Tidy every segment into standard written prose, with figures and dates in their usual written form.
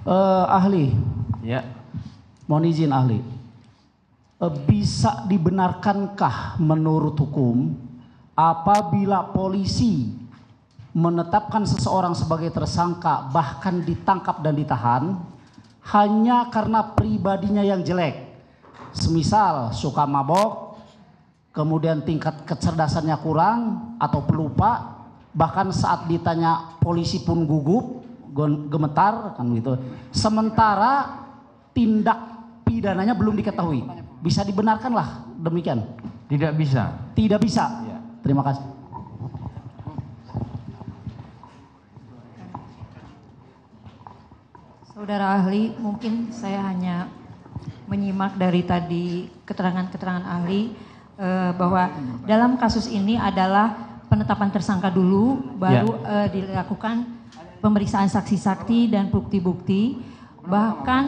Ahli, Ya, mohon izin ahli. Bisa dibenarkankah menurut hukum apabila polisi menetapkan seseorang sebagai tersangka bahkan ditangkap dan ditahan hanya karena pribadinya yang jelek, semisal suka mabok, kemudian tingkat kecerdasannya kurang atau pelupa, bahkan saat ditanya polisi pun gugup, gemetar kan gitu. Sementara tindak pidananya belum diketahui. Bisa dibenarkanlah demikian? tidak bisa. Tidak bisa. Ya. Terima kasih. Saudara ahli, mungkin saya hanya menyimak dari tadi keterangan-keterangan ahli bahwa dalam kasus ini adalah penetapan tersangka dulu, baru dilakukan pemeriksaan saksi-saksi dan bukti-bukti. Bahkan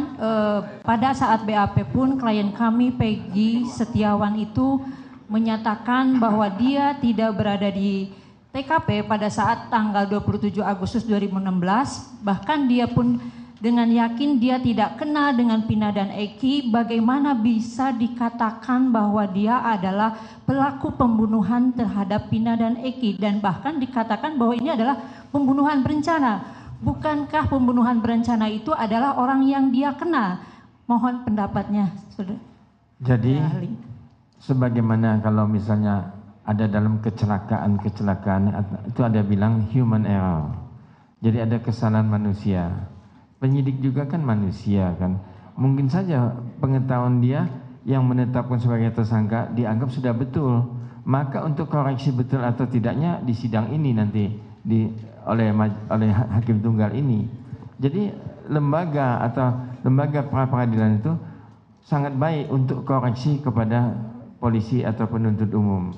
pada saat BAP pun klien kami Peggy Setiawan itu menyatakan bahwa dia tidak berada di TKP pada saat tanggal 27 Agustus 2016. Bahkan dia pun dengan yakin dia tidak kenal dengan Pina dan Eki. Bagaimana bisa dikatakan bahwa dia adalah pelaku pembunuhan terhadap Pina dan Eki, dan bahkan dikatakan bahwa ini adalah pembunuhan berencana. Bukankah pembunuhan berencana itu adalah orang yang dia kenal? Mohon pendapatnya, saudara. Jadi, ahli. sebagaimana kalau misalnya ada dalam kecelakaan itu ada bilang human error. Jadi ada kesalahan manusia. Penyidik juga kan manusia kan. Mungkin saja pengetahuan dia yang menetapkan sebagai tersangka dianggap sudah betul. Maka untuk koreksi betul atau tidaknya di sidang ini nanti oleh hakim tunggal ini. Jadi lembaga pra peradilan itu sangat baik untuk koreksi kepada polisi atau penuntut umum.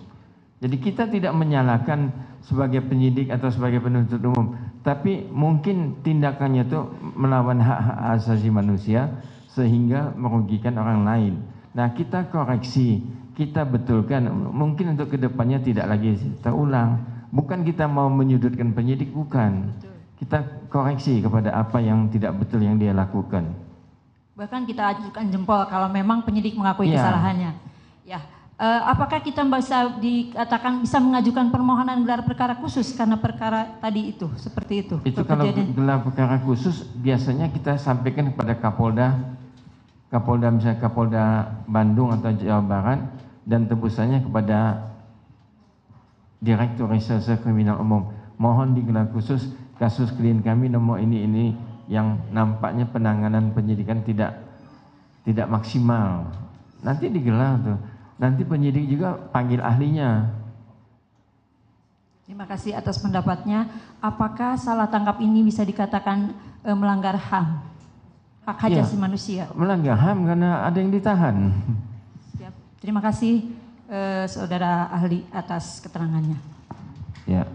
Jadi kita tidak menyalahkan sebagai penyidik atau sebagai penuntut umum, tapi mungkin tindakannya itu melawan hak-hak asasi manusia sehingga merugikan orang lain. Nah, kita koreksi, kita betulkan, mungkin untuk kedepannya tidak lagi terulang. Bukan kita mau menyudutkan penyidik, bukan. Kita koreksi kepada apa yang tidak betul yang dia lakukan. Bahkan kita ajukan jempol kalau memang penyidik mengakui kesalahannya. Ya, apakah kita bisa dikatakan bisa mengajukan permohonan gelar perkara khusus karena perkara tadi itu, seperti itu? Itu kalau gelar perkara khusus biasanya kita sampaikan kepada Kapolda misalnya Kapolda Bandung atau Jawa Barat, dan tebusannya kepada Direktur Reserse Kriminal Umum. Mohon digelar khusus kasus klien kami nomor ini yang nampaknya penanganan penyidikan tidak maksimal. Nanti digelar tuh. Nanti penyidik juga panggil ahlinya. Terima kasih atas pendapatnya. Apakah salah tangkap ini bisa dikatakan melanggar HAM? Hak asasi manusia. Melanggar HAM karena ada yang ditahan. Siap. Terima kasih saudara ahli atas keterangannya. Ya.